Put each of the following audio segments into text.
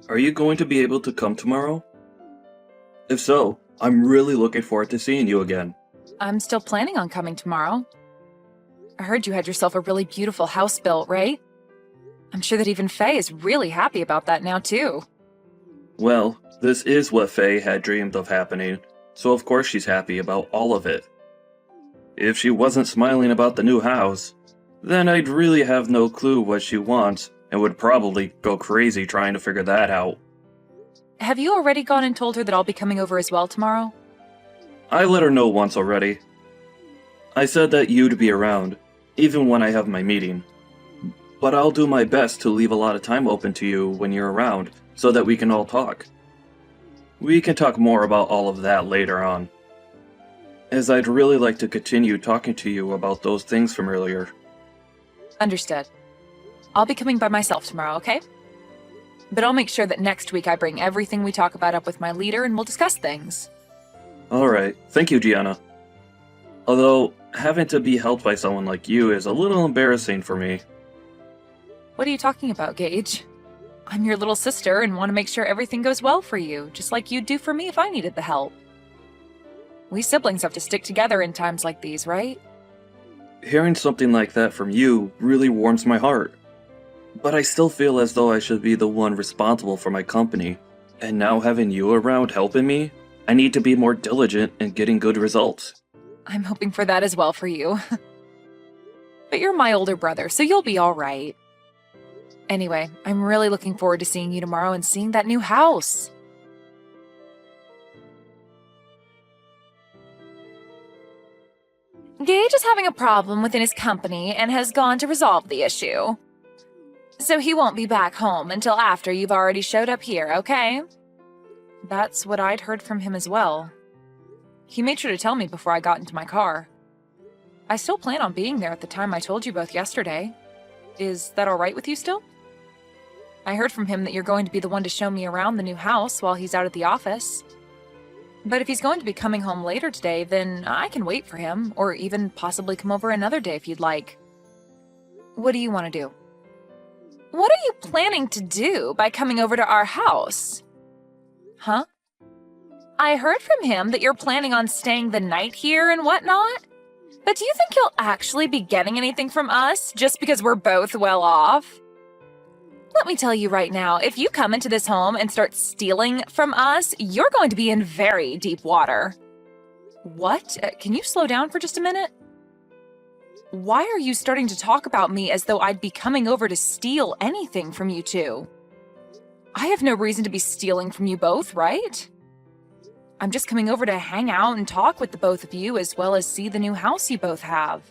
Are you going to be able to come tomorrow? If so, I'm really looking forward to seeing you again. I'm still planning on coming tomorrow. I heard you had yourself a really beautiful house built, right? I'm sure that even Faye is really happy about that now, too. Well, this is what Faye had dreamed of happening, so of course she's happy about all of it. If she wasn't smiling about the new house, then I'd really have no clue what she wants and would probably go crazy trying to figure that out. Have you already gone and told her that I'll be coming over as well tomorrow? I let her know once already. I said that you'd be around, even when I have my meeting. But I'll do my best to leave a lot of time open to you when you're around, so that we can all talk. We can talk more about all of that later on, as I'd really like to continue talking to you about those things from earlier. Understood. I'll be coming by myself tomorrow, okay? But I'll make sure that next week I bring everything we talk about up with my leader and we'll discuss things. Alright, thank you, Gianna. Although, having to be helped by someone like you is a little embarrassing for me. What are you talking about, Gage? I'm your little sister and want to make sure everything goes well for you, just like you'd do for me if I needed the help. We siblings have to stick together in times like these, right? Hearing something like that from you really warms my heart. But I still feel as though I should be the one responsible for my company, and now having you around helping me, I need to be more diligent in getting good results. I'm hoping for that as well for you. But you're my older brother, so you'll be alright. Anyway, I'm really looking forward to seeing you tomorrow and seeing that new house. Gage is having a problem within his company and has gone to resolve the issue. So he won't be back home until after you've already showed up here, okay? That's what I'd heard from him as well. He made sure to tell me before I got into my car. I still plan on being there at the time I told you both yesterday. Is that alright with you still? I heard from him that you're going to be the one to show me around the new house while he's out at the office. But if he's going to be coming home later today, then I can wait for him, or even possibly come over another day if you'd like. What do you want to do? What are you planning to do by coming over to our house? Huh? I heard from him that you're planning on staying the night here and whatnot. But do you think you'll actually be getting anything from us just because we're both well off? Let me tell you right now, if you come into this home and start stealing from us, you're going to be in very deep water. What? Can you slow down for just a minute? Why are you starting to talk about me as though I'd be coming over to steal anything from you two? I have no reason to be stealing from you both, right? I'm just coming over to hang out and talk with the both of you as well as see the new house you both have.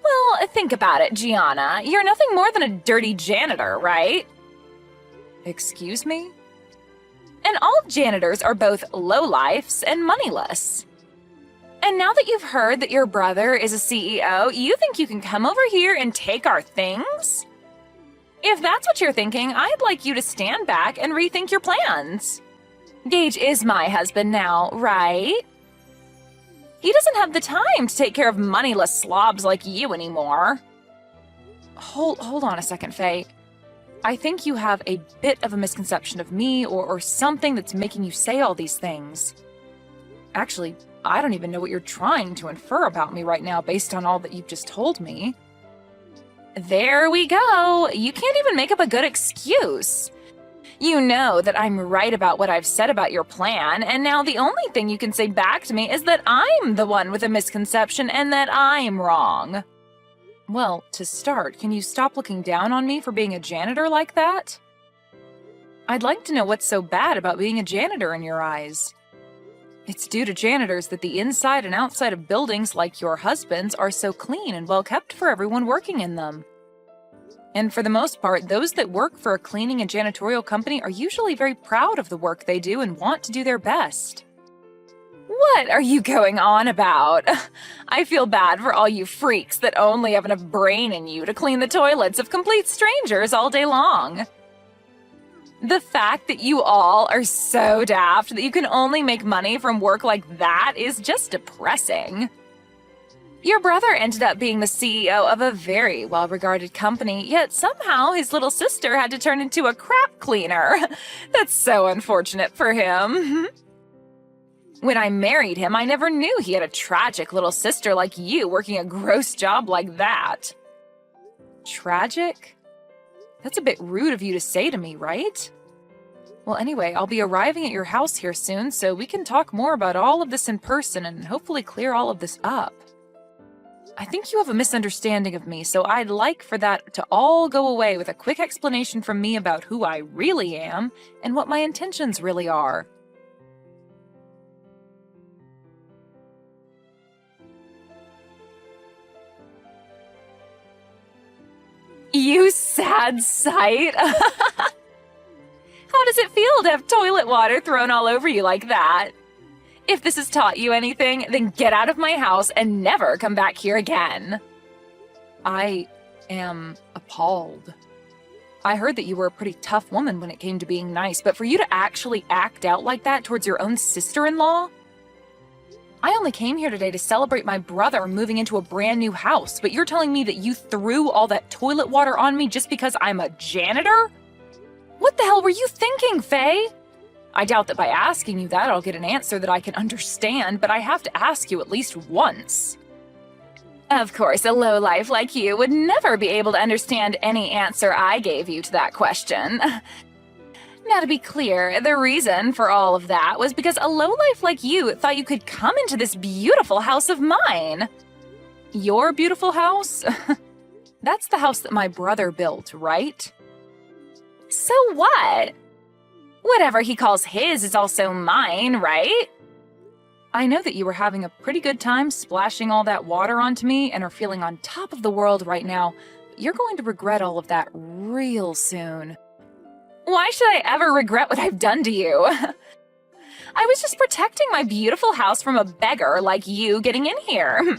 Well, think about it, Gianna. You're nothing more than a dirty janitor, right? Excuse me? And all janitors are both lowlifes and moneyless. And now that you've heard that your brother is a CEO, you think you can come over here and take our things? If that's what you're thinking, I'd like you to stand back and rethink your plans. Gage is my husband now, right? He doesn't have the time to take care of moneyless slobs like you anymore. Hold on a second, Faye. I think you have a bit of a misconception of me or something that's making you say all these things. Actually, I don't even know what you're trying to infer about me right now based on all that you've just told me. There we go. You can't even make up a good excuse. You know that I'm right about what I've said about your plan, and now the only thing you can say back to me is that I'm the one with a misconception and that I'm wrong. Well, to start, can you stop looking down on me for being a janitor like that? I'd like to know what's so bad about being a janitor in your eyes. It's due to janitors that the inside and outside of buildings like your husband's are so clean and well kept for everyone working in them. And for the most part, those that work for a cleaning and janitorial company are usually very proud of the work they do and want to do their best. What are you going on about? I feel bad for all you freaks that only have enough brain in you to clean the toilets of complete strangers all day long. The fact that you all are so daft that you can only make money from work like that is just depressing. Your brother ended up being the CEO of a very well-regarded company, yet somehow his little sister had to turn into a crap cleaner. That's so unfortunate for him. When I married him, I never knew he had a tragic little sister like you working a gross job like that. Tragic? That's a bit rude of you to say to me, right? Well, anyway, I'll be arriving at your house here soon, so we can talk more about all of this in person and hopefully clear all of this up. I think you have a misunderstanding of me, so I'd like for that to all go away with a quick explanation from me about who I really am and what my intentions really are. You sad sight! How does it feel to have toilet water thrown all over you like that? If this has taught you anything, then get out of my house and never come back here again. I am appalled. I heard that you were a pretty tough woman when it came to being nice, but for you to actually act out like that towards your own sister-in-law? I only came here today to celebrate my brother moving into a brand new house, but you're telling me that you threw all that toilet water on me just because I'm a janitor? What the hell were you thinking, Faye? I doubt that by asking you that I'll get an answer that I can understand, but I have to ask you at least once. Of course, a lowlife like you would never be able to understand any answer I gave you to that question. Now, to be clear, the reason for all of that was because a lowlife like you thought you could come into this beautiful house of mine. Your beautiful house? That's the house that my brother built, right? So what? Whatever he calls his is also mine, right? I know that you were having a pretty good time splashing all that water onto me and are feeling on top of the world right now. You're going to regret all of that real soon. Why should I ever regret what I've done to you? I was just protecting my beautiful house from a beggar like you getting in here.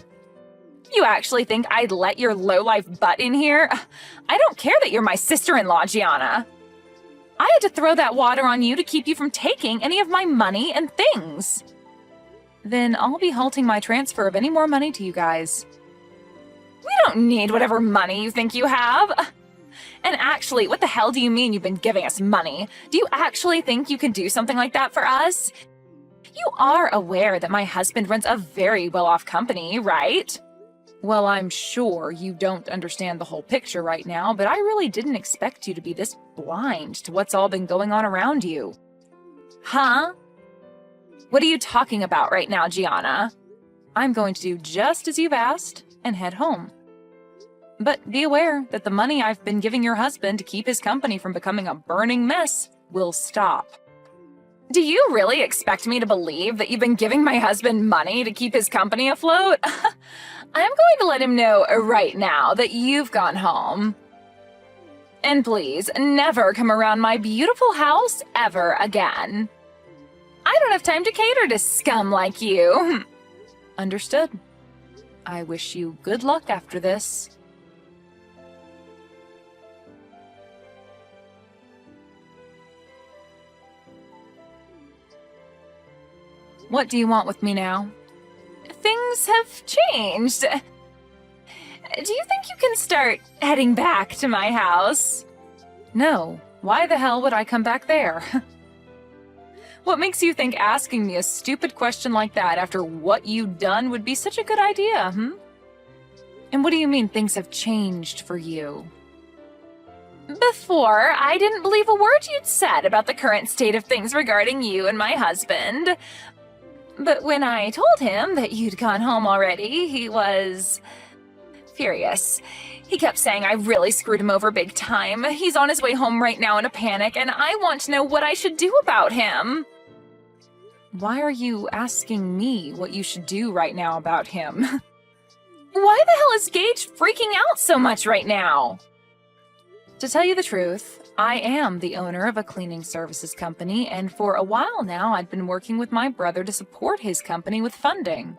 You actually think I'd let your lowlife butt in here? I don't care that you're my sister-in-law, Gianna. I had to throw that water on you to keep you from taking any of my money and things. Then I'll be halting my transfer of any more money to you guys. We don't need whatever money you think you have. And actually, what the hell do you mean you've been giving us money? Do you actually think you can do something like that for us? You are aware that my husband runs a very well-off company, right? Well, I'm sure you don't understand the whole picture right now, but I really didn't expect you to be this blind to what's all been going on around you. Huh? What are you talking about right now, Gianna? I'm going to do just as you've asked and head home. But be aware that the money I've been giving your husband to keep his company from becoming a burning mess will stop. Do you really expect me to believe that you've been giving my husband money to keep his company afloat? I'm going to let him know right now that you've gone home. And please, never come around my beautiful house ever again. I don't have time to cater to scum like you. Understood. I wish you good luck after this. What do you want with me now? Things have changed. Do you think you can start heading back to my house? No. Why the hell would I come back there? What makes you think asking me a stupid question like that after what you've done would be such a good idea, And what do you mean things have changed for you? Before, I didn't believe a word you'd said about the current state of things regarding you and my husband. But when I told him that you'd gone home already, he was furious. He kept saying I really screwed him over big time. He's on his way home right now in a panic, and I want to know what I should do about him. Why are you asking me what you should do right now about him? Why the hell is Gage freaking out so much right now? To tell you the truth, I am the owner of a cleaning services company, and for a while now I'd been working with my brother to support his company with funding.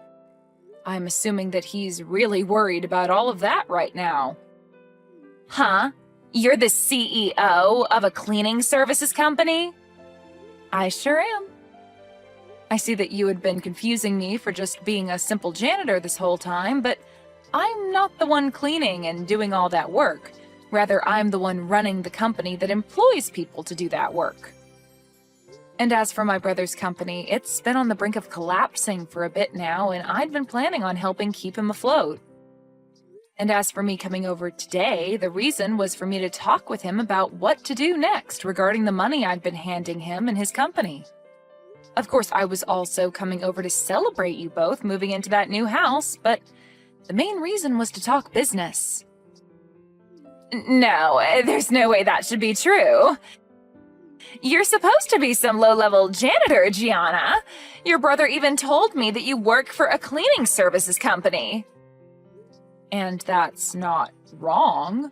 I'm assuming that he's really worried about all of that right now. Huh? You're the CEO of a cleaning services company? I sure am. I see that you had been confusing me for just being a simple janitor this whole time, but I'm not the one cleaning and doing all that work. Rather, I'm the one running the company that employs people to do that work. And as for my brother's company, it's been on the brink of collapsing for a bit now, and I'd been planning on helping keep him afloat. And as for me coming over today, the reason was for me to talk with him about what to do next regarding the money I'd been handing him and his company. Of course, I was also coming over to celebrate you both moving into that new house, but the main reason was to talk business. No, there's no way that should be true. You're supposed to be some low-level janitor, Gianna. Your brother even told me that you work for a cleaning services company. And that's not wrong.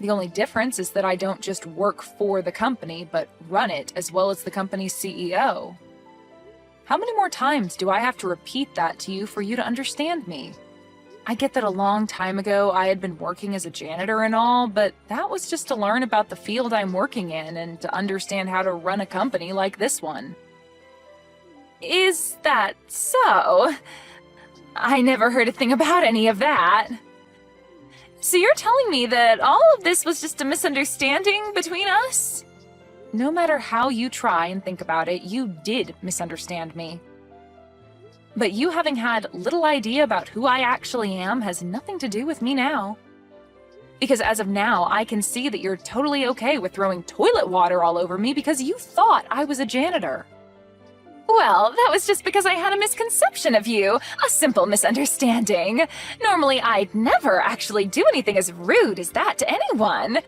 The only difference is that I don't just work for the company, but run it as well as the company's CEO. How many more times do I have to repeat that to you for you to understand me? I get that a long time ago I had been working as a janitor and all, but that was just to learn about the field I'm working in and to understand how to run a company like this one. Is that so? I never heard a thing about any of that. So you're telling me that all of this was just a misunderstanding between us? No matter how you try and think about it, you did misunderstand me. But you having had little idea about who I actually am has nothing to do with me now. Because as of now, I can see that you're totally okay with throwing toilet water all over me because you thought I was a janitor. Well, that was just because I had a misconception of you, a simple misunderstanding. Normally, I'd never actually do anything as rude as that to anyone.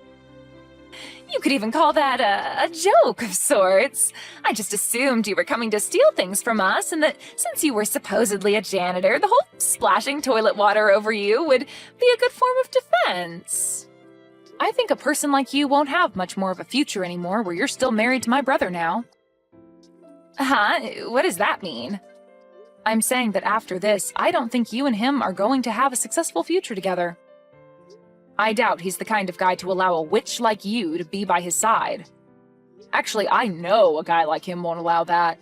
You could even call that a joke of sorts. I just assumed you were coming to steal things from us, and that since you were supposedly a janitor, the whole splashing toilet water over you would be a good form of defense. I think a person like you won't have much more of a future anymore where you're still married to my brother now. Huh? What does that mean? I'm saying that after this, I don't think you and him are going to have a successful future together. I doubt he's the kind of guy to allow a witch like you to be by his side. Actually, I know a guy like him won't allow that.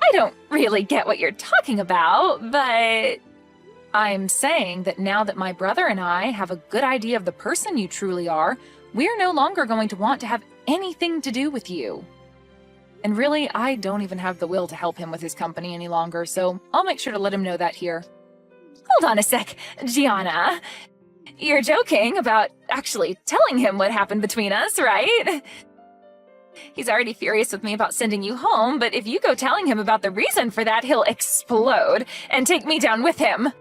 I don't really get what you're talking about, but I'm saying that now that my brother and I have a good idea of the person you truly are, we're no longer going to want to have anything to do with you. And really, I don't even have the will to help him with his company any longer, so I'll make sure to let him know that here. Hold on a sec, Gianna. You're joking about actually telling him what happened between us, right? He's already furious with me about sending you home, but if you go telling him about the reason for that, he'll explode and take me down with him.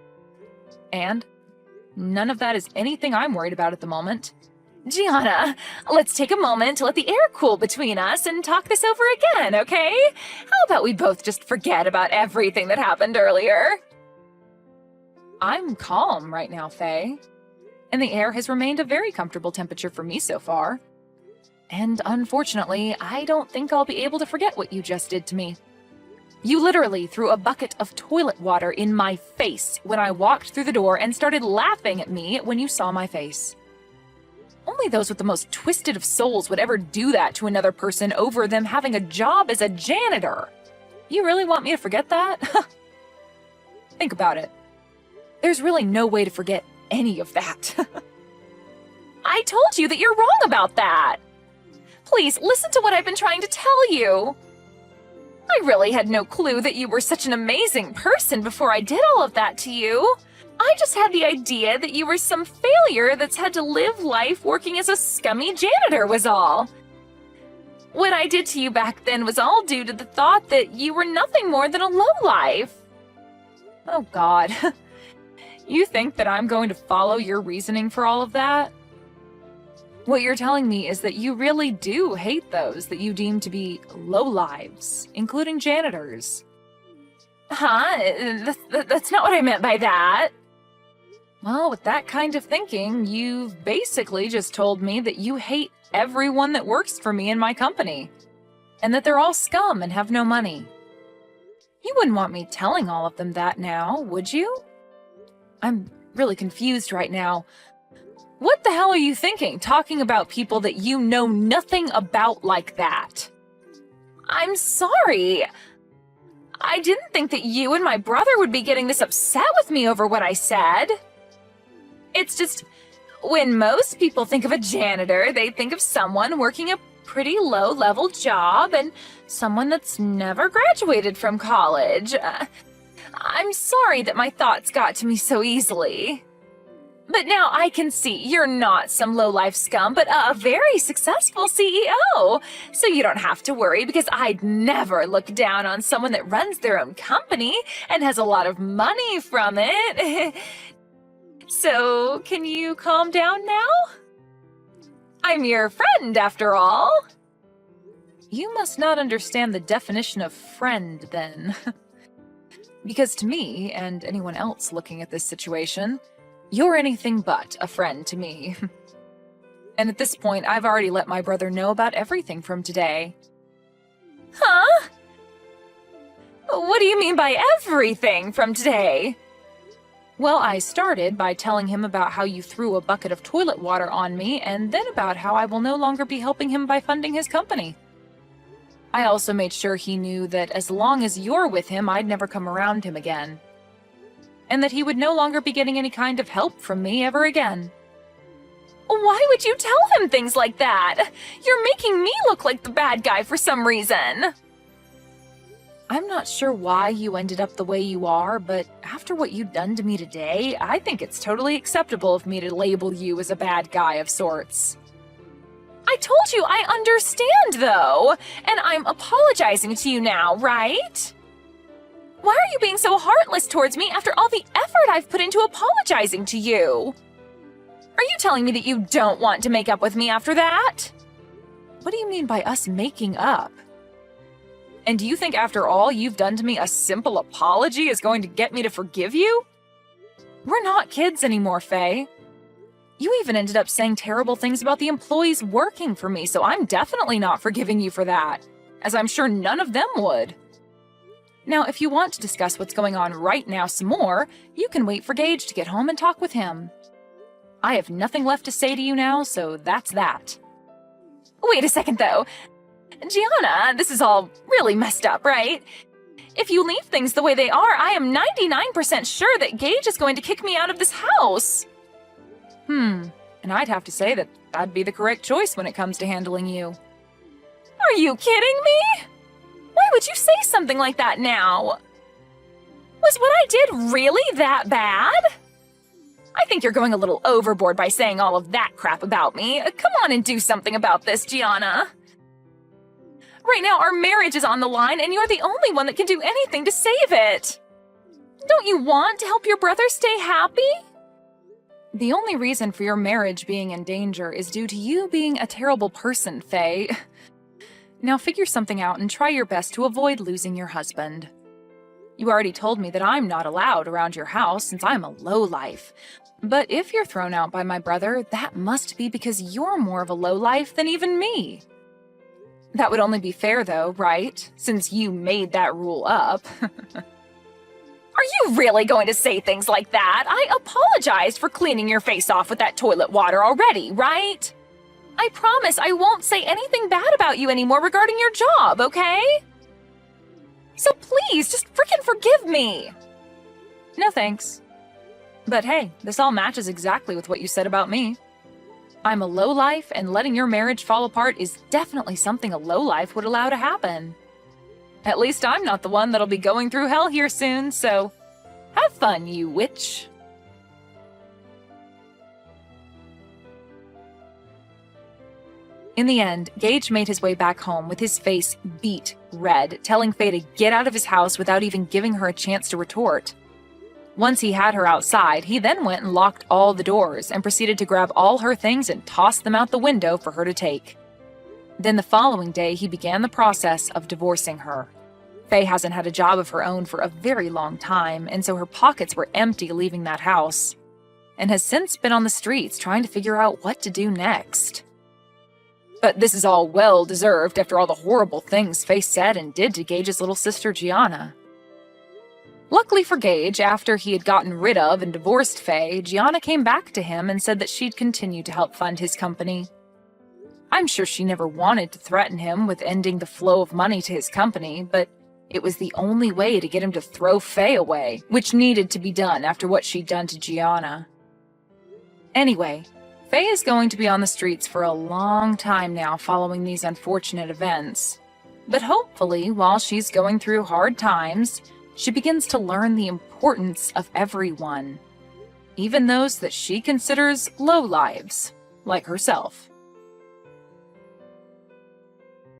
And none of that is anything I'm worried about at the moment. Gianna, let's take a moment to let the air cool between us and talk this over again, okay? How about we both just forget about everything that happened earlier? I'm calm right now, Faye. And the air has remained a very comfortable temperature for me so far. And unfortunately, I don't think I'll be able to forget what you just did to me. You literally threw a bucket of toilet water in my face when I walked through the door and started laughing at me when you saw my face. Only those with the most twisted of souls would ever do that to another person over them having a job as a janitor. You really want me to forget that? Think about it. There's really no way to forget any of that. I told you that you're wrong about that. Please, listen to what I've been trying to tell you. I really had no clue that you were such an amazing person before I did all of that to you. I just had the idea that you were some failure that's had to live life working as a scummy janitor was all. What I did to you back then was all due to the thought that you were nothing more than a lowlife. Oh God. You think that I'm going to follow your reasoning for all of that? What you're telling me is that you really do hate those that you deem to be lowlives, including janitors. Huh? That's not what I meant by that. Well, with that kind of thinking, you've basically just told me that you hate everyone that works for me in my company, and that they're all scum and have no money. You wouldn't want me telling all of them that now, would you? I'm really confused right now. What the hell are you thinking, talking about people that you know nothing about like that? I'm sorry. I didn't think that you and my brother would be getting this upset with me over what I said. It's just, when most people think of a janitor, they think of someone working a pretty low-level job and someone that's never graduated from college. I'm sorry that my thoughts got to me so easily. But now I can see you're not some low-life scum, but a very successful CEO. So you don't have to worry, because I'd never look down on someone that runs their own company and has a lot of money from it. So, can you calm down now? I'm your friend, after all. You must not understand the definition of friend, then. Because to me, and anyone else looking at this situation, you're anything but a friend to me. And at this point, I've already let my brother know about everything from today. Huh? What do you mean by everything from today? Well, I started by telling him about how you threw a bucket of toilet water on me, and then about how I will no longer be helping him by funding his company. I also made sure he knew that as long as you're with him, I'd never come around him again. And that he would no longer be getting any kind of help from me ever again. Why would you tell him things like that? You're making me look like the bad guy for some reason. I'm not sure why you ended up the way you are, but after what you've done to me today, I think it's totally acceptable of me to label you as a bad guy of sorts. I told you I understand, though, and I'm apologizing to you now, right? Why are you being so heartless towards me after all the effort I've put into apologizing to you? Are you telling me that you don't want to make up with me after that? What do you mean by us making up? And do you think after all you've done to me, a simple apology is going to get me to forgive you? We're not kids anymore, Faye. You even ended up saying terrible things about the employees working for me, so I'm definitely not forgiving you for that, as I'm sure none of them would. Now, if you want to discuss what's going on right now some more, you can wait for Gage to get home and talk with him. I have nothing left to say to you now, so that's that. Wait a second, though. Gianna, this is all really messed up, right? If you leave things the way they are, I am 99% sure that Gage is going to kick me out of this house. And I'd have to say that that'd be the correct choice when it comes to handling you. Are you kidding me? Why would you say something like that now? Was what I did really that bad? I think you're going a little overboard by saying all of that crap about me. Come on and do something about this, Gianna. Right now, our marriage is on the line, and you're the only one that can do anything to save it. Don't you want to help your brother stay happy? The only reason for your marriage being in danger is due to you being a terrible person, Faye. Now figure something out and try your best to avoid losing your husband. You already told me that I'm not allowed around your house since I'm a lowlife. But if you're thrown out by my brother, that must be because you're more of a lowlife than even me. That would only be fair, though, right? Since you made that rule up. Are you really going to say things like that? I apologized for cleaning your face off with that toilet water already, right? I promise I won't say anything bad about you anymore regarding your job, okay? So please, just frickin' forgive me! No thanks. But hey, this all matches exactly with what you said about me. I'm a lowlife, and letting your marriage fall apart is definitely something a lowlife would allow to happen. At least I'm not the one that'll be going through hell here soon, so have fun, you witch. In the end, Gage made his way back home with his face beet red, telling Faye to get out of his house without even giving her a chance to retort. Once he had her outside, he then went and locked all the doors and proceeded to grab all her things and toss them out the window for her to take. Then the following day, he began the process of divorcing her. Faye hasn't had a job of her own for a very long time, and so her pockets were empty leaving that house, and has since been on the streets trying to figure out what to do next. But this is all well-deserved after all the horrible things Faye said and did to Gage's little sister Gianna. Luckily for Gage, after he had gotten rid of and divorced Faye, Gianna came back to him and said that she'd continue to help fund his company. I'm sure she never wanted to threaten him with ending the flow of money to his company, but it was the only way to get him to throw Faye away, which needed to be done after what she'd done to Gianna. Anyway, Faye is going to be on the streets for a long time now following these unfortunate events. But hopefully, while she's going through hard times, she begins to learn the importance of everyone, even those that she considers low lives, like herself.